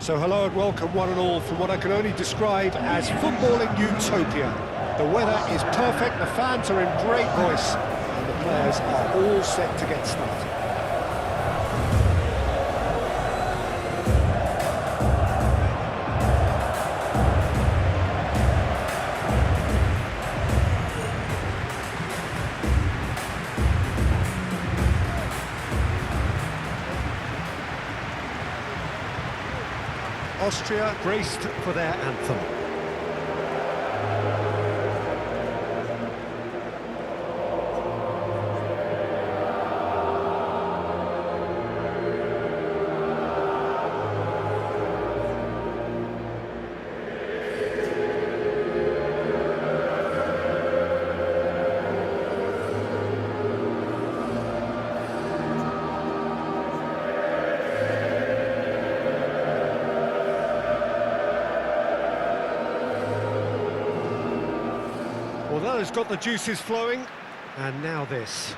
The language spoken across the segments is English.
So hello and welcome one and all from what I can only describe as footballing utopia. The weather is perfect, the fans are in great voice, and the players are all set to get started. Austria braced for their anthem. Well, that has got the juices flowing, and now this.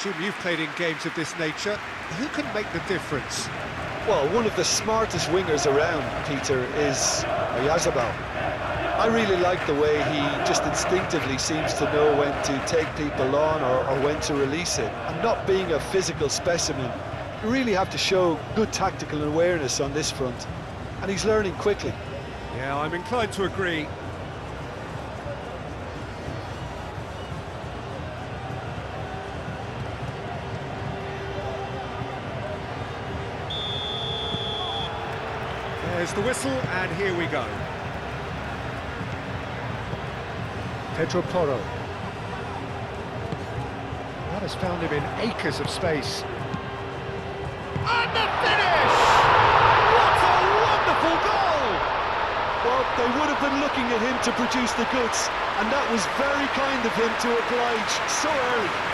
Jim, you've played in games of this nature. Who can make the difference? Well, one of the smartest wingers around, Peter, is Oyarzabal. I really like the way he just instinctively seems to know when to take people on or when to release it. And not being a physical specimen, you really have to show good tactical awareness on this front. And he's learning quickly. Yeah, I'm inclined to agree. There's the whistle, and here we go. Pedro Porro. That has found him in acres of space. And the finish! What a wonderful goal! Well, they would have been looking at him to produce the goods, and that was very kind of him to oblige so early.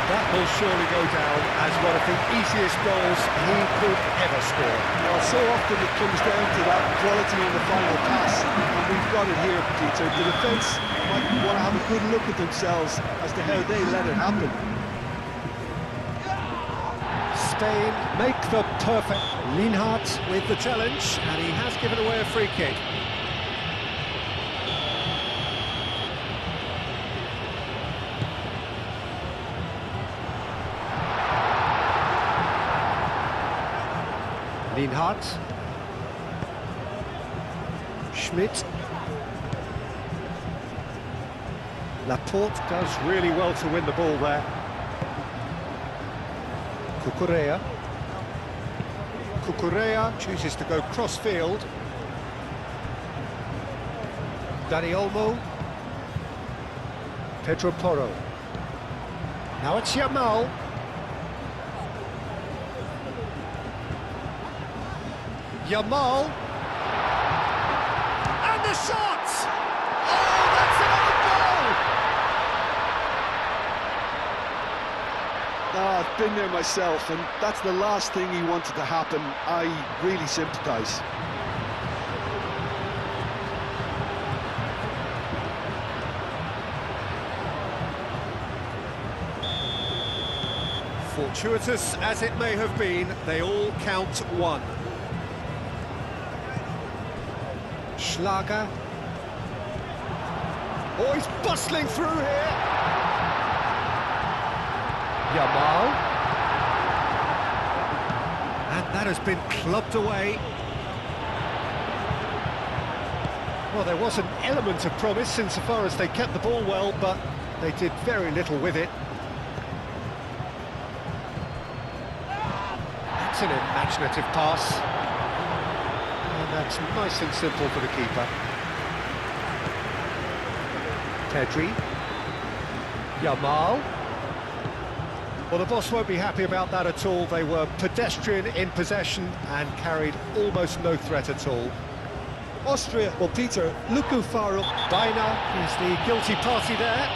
That will surely go down as one of the easiest goals he could ever score. Well, so often it comes down to that quality on the final pass, and we've got it here, Peter. The defence might want to have a good look at themselves as to how they let it happen. Spain make the perfect. Lienhart with the challenge, and he has given away a free kick. Lienhart. Schmidt. Laporte does really well to win the ball there. Cucurella. Cucurella chooses to go cross-field. Dani Olmo. Pedro Porro. Now it's Yamal. Yamal, and the shot! Oh, that's an own goal! Oh, I've been there myself, and that's the last thing he wanted to happen. I really sympathise. Fortuitous as it may have been, they all count one. Schlager. Oh, he's bustling through here. Yamal. And that has been clubbed away. Well, there was an element of promise insofar as they kept the ball well, but they did very little with it. That's an imaginative pass. That's nice and simple for the keeper. Pedri. Yamal. Well, the boss won't be happy about that at all. They were pedestrian in possession and carried almost no threat at all. Austria, well, Peter, look how far up. Baina is the guilty party there.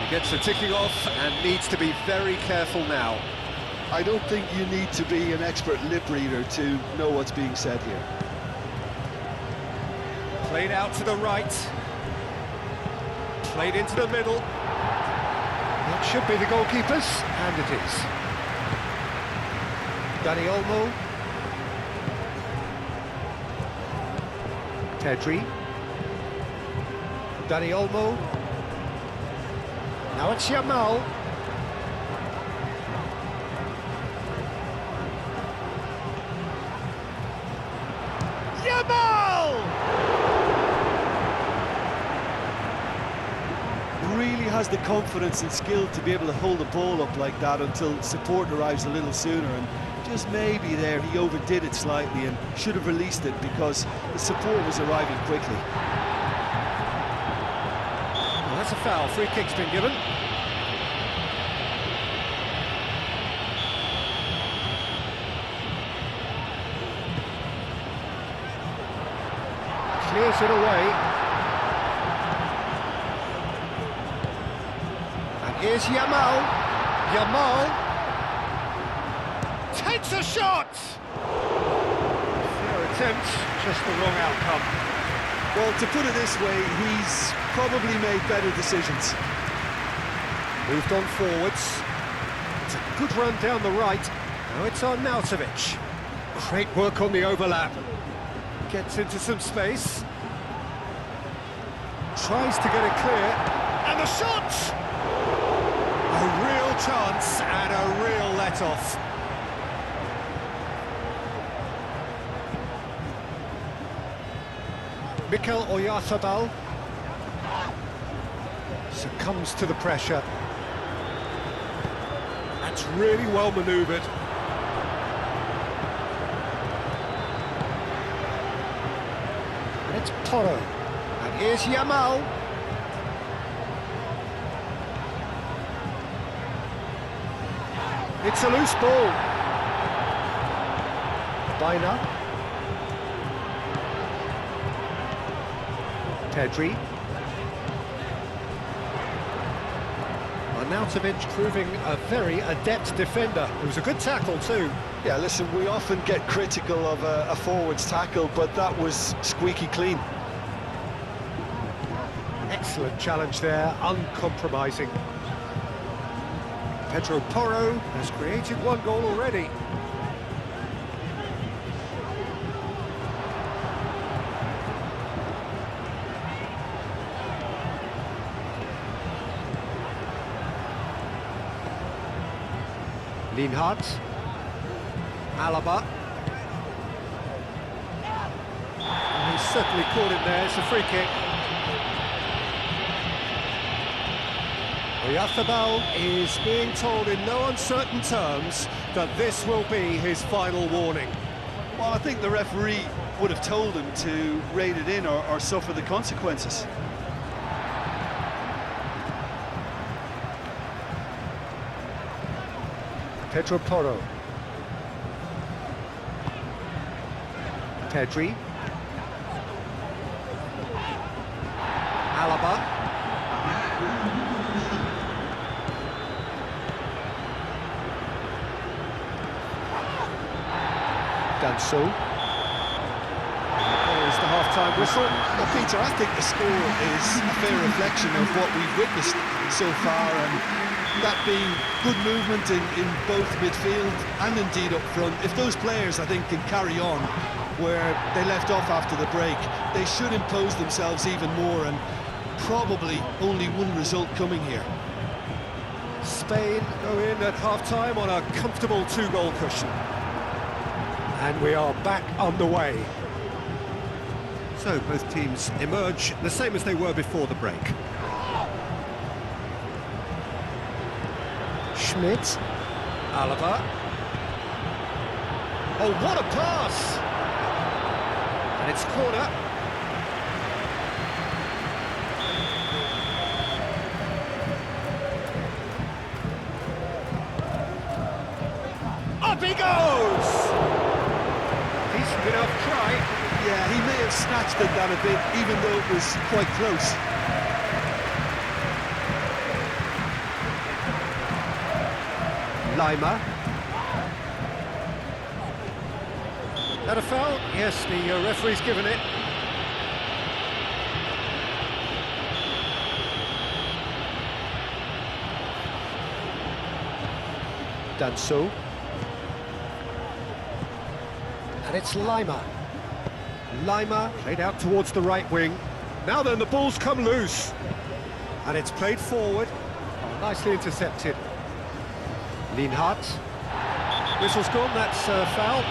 He gets the ticking off and needs to be very careful now. I don't think you need to be an expert lip reader to know what's being said here. Played out to the right. Played into the middle. That should be the goalkeepers, and it is. Dani Olmo. Pedri. Dani Olmo. Now it's Yamal. Yamal! Really has the confidence and skill to be able to hold the ball up like that until support arrives a little sooner, and just maybe there he overdid it slightly and should have released it because the support was arriving quickly. Well, that's a foul. Free kick's been given. Clears it away. And here's Yamal. Yamal takes a shot! Fair attempt, just the wrong outcome. Well, to put it this way, he's probably made better decisions. Moved on forwards. It's a good run down the right. Now it's Arnautovic. Great work on the overlap. Gets into some space. Tries to get it clear. And the shot! A real chance and a real let-off. Mikel Oyarzabal succumbs to the pressure. That's really well manoeuvred. And it's Porro. And here's Yamal. It's a loose ball. Baina. Pedri. Arnautovic proving a very adept defender. It was a good tackle too. Yeah, listen, we often get critical of a forward's tackle, but that was squeaky clean. Excellent challenge there, uncompromising. Pedro Porro has created one goal already. Linhart. Alaba. And he's certainly caught it there, it's a free kick. Oyarzabal is being told in no uncertain terms that this will be his final warning. Well, I think the referee would have told him to rein it in or suffer the consequences. Pedro Porro. Pedri. Alaba. Danso. There's the half-time whistle. Well, Peter, I think the score is a fair reflection of what we've witnessed so far, and that being good movement in both midfield and indeed up front. If those players, I think, can carry on where they left off after the break, they should impose themselves even more, and probably only one result coming here. Spain go in at half-time on a comfortable two-goal cushion. And we are back underway. So both teams emerge the same as they were before the break. Schmidt. Alaba. Oh, what a pass! And it's corner. Up he goes! Decent enough try. Yeah, he may have snatched at that a bit, even though it was quite close. Lima. That a foul? Yes, the referee's given it. Done so. And it's Lima. Lima played out towards the right wing. Now then, the ball's come loose. And it's played forward. Oh, nicely intercepted. Lienhardt. Whistle's gone, that's foul.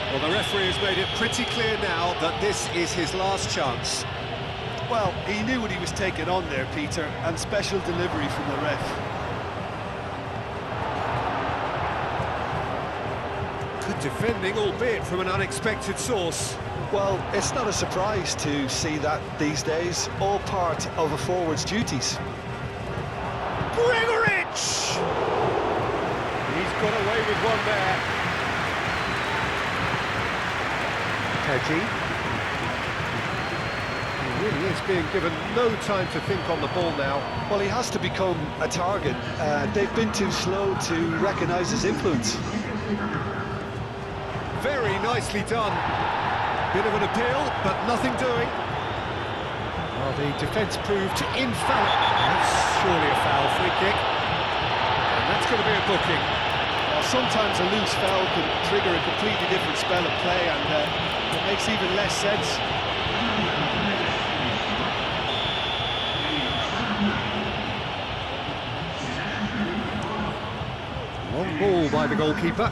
Well, the referee has made it pretty clear now that this is his last chance. Well, he knew what he was taking on there, Peter, and special delivery from the ref. Good defending, albeit from an unexpected source. Well, it's not a surprise to see that these days, all part of a forward's duties. Gregoritsch! He's got away with one there. Pedri. He really is being given no time to think on the ball now. Well, he has to become a target. They've been too slow to recognise his influence. Very nicely done. Bit of an appeal, but nothing doing. Well, the defence proved infallible. That's surely a foul, free kick. And that's going to be a booking. Well, sometimes a loose foul can trigger a completely different spell of play, and it makes even less sense. Long ball by the goalkeeper.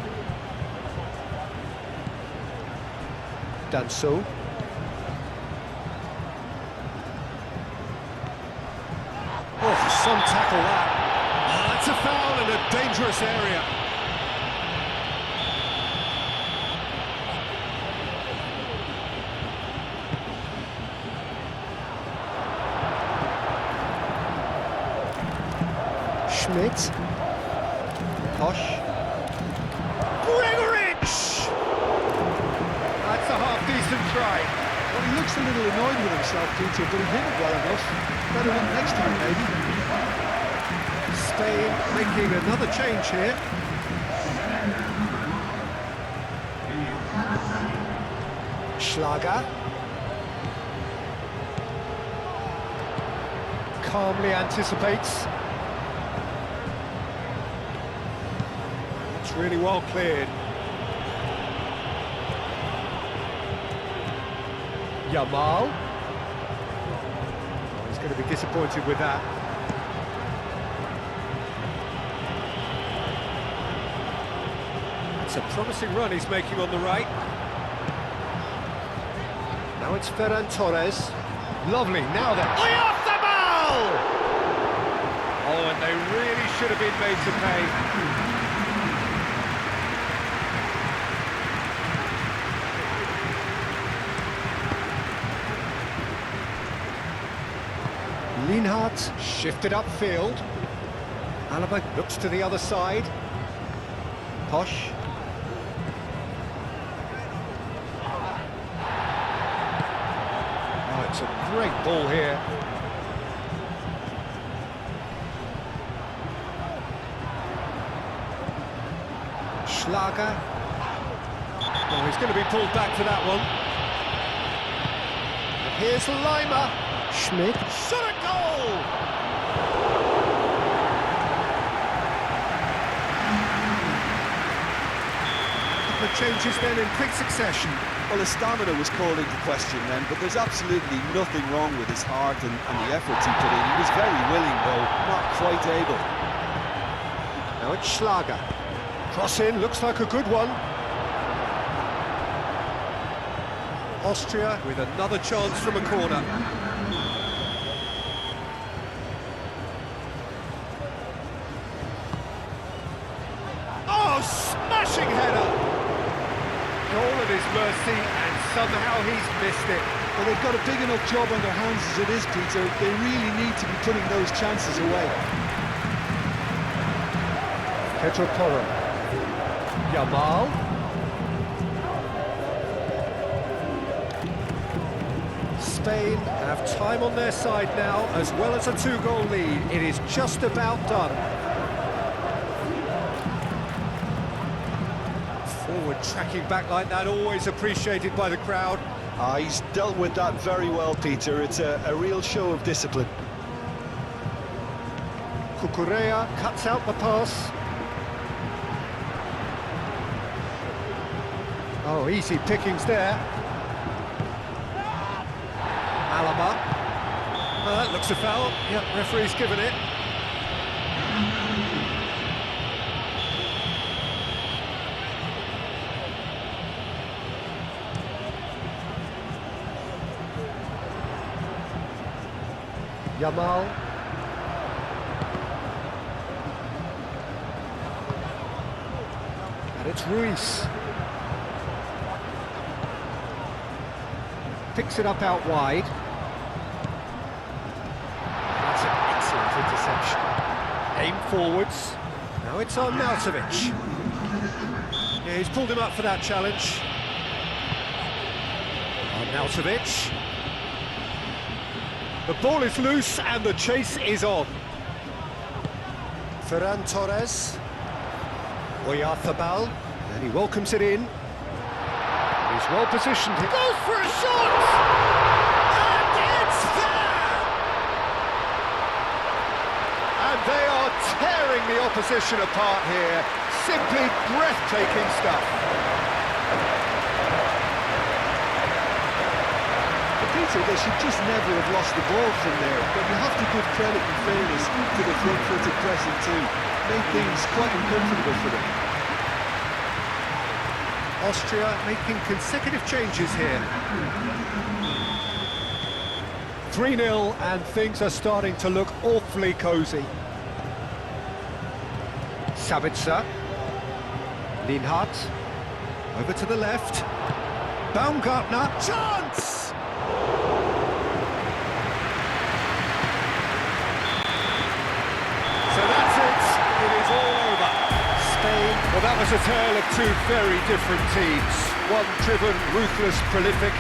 Done so. Oh, some tackle that. Oh, that's a foul in a dangerous area. Schmidt. Posh. Gregoritsch! That's a half-decent try. Well, he looks a little annoyed with himself, Peter, but he hit it well enough. Better than next time, maybe. Spain making another change here. Schlager. Calmly anticipates. It's really well cleared. Yamal. He's going to be disappointed with that. It's a promising run he's making on the right. Now it's Ferran Torres. Lovely, now then. Oyarzabal! Oh, and they really should have been made to pay. Lienhardt shifted upfield. Alaba looks to the other side. Posh. Oh, it's a great ball here. Schlager. Oh, he's going to be pulled back for that one. And here's Lima. Schmidt. Shot a goal! The changes then in quick succession. Well, his stamina was called into question then, but there's absolutely nothing wrong with his heart and the efforts he put in. He was very willing, though, not quite able. Now it's Schlager. Cross in, looks like a good one. Austria with another chance from a corner. Oh, smashing header! Goal at his mercy, and somehow he's missed it. Well, they've got a big enough job on their hands as it is, Peter. They really need to be putting those chances away. Pedro Porro. Yamal. Spain have time on their side now, as well as a 2-goal lead. It is just about done. Forward tracking back like that, always appreciated by the crowd. He's dealt with that very well, Peter. It's a real show of discipline. Cucurella cuts out the pass. Oh, easy pickings there. Alaba. Well, that looks a foul. Yep, referee's given it. Yamal. And it's Ruiz. Picks it up out wide. That's an excellent interception. Aim forwards. Now it's on Arnautovic. Yeah, he's pulled him up for that challenge. Arnautovic. The ball is loose and the chase is on. Ferran Torres. Oyarzabal. And he welcomes it in. He's well positioned. He goes for a shot! And it's there! And they are tearing the opposition apart here. Simply breathtaking stuff. Peter, they should just never have lost the ball from there, but you have to give credit and fairness to the front-footed pressing too. Made things quite uncomfortable for them. Austria making consecutive changes here. 3-0 and things are starting to look awfully cosy. Sabitzer. Linhart. Over to the left. Baumgartner. Chance! So that's it. It is all over. Spain. Well, that was a tale of two very different teams. One driven, ruthless, prolific.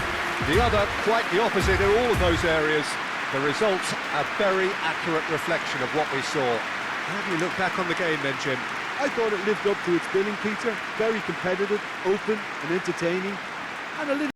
The other quite the opposite in all of those areas. The results a very accurate reflection of what we saw. How do you look back on the game then, Jim? I thought it lived up to its billing, Peter. Very competitive, open and entertaining, and a little